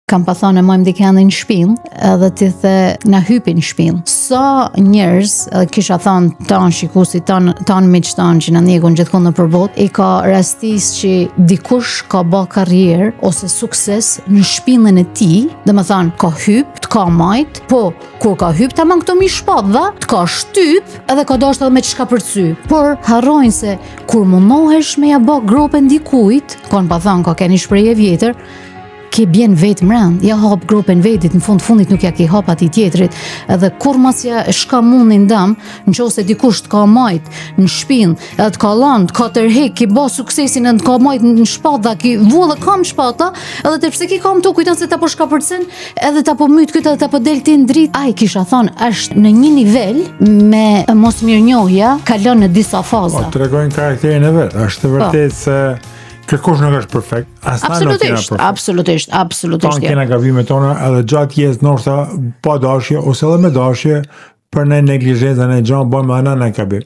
kam pa thonë e mojmë dikendin në shpinë, edhe ti the na hypin në shpinë. Sa njerëz, edhe kisha thonë tanë shikusi, tanë miq tanë që na ndjekun gjithkohë nëpër botë, i ka rastis që dikush ka bë karrierë ose sukses në shpinën e tij, domethënë ka hyp, të ka majt, po kur ka hyp tamam këto mi shpadha, të ka shtyp edhe ka dashur edhe me çka përcy. Por harrojnë se kur mundohesh me ja bë gropen dikujt, kon pa thënë ka keni shprehje vjetër, ke bjen vetë mrend, ja hap gropen vetit, në fundit nuk ja ke hap atij tjetrit, edhe kur mas ja shka mundin dëm, nëse dikush të ka majt në shpinë, edhe të ka lanë, të ka tërhek, ki ba suksesin edhe të ka majt në shpata, ki vullë kam shpata, edhe të pse ki kam tu kujton se ta po shkapërcen, edhe ta po myt këtë edhe ta po del ti në dritë. Ai kisha thonë, është në një nivel me mos mirënjohja, kalon në disa faza. Po tregojnë karakterin e vet, është vërtet se kërkush nuk është perfekt. Absolutisht. Tonë kena gabimet tona edhe gjatë jetës ndoshta pa dashje ose edhe me dashje për në neglizhencën e gjanë bëjmë anë në kabim.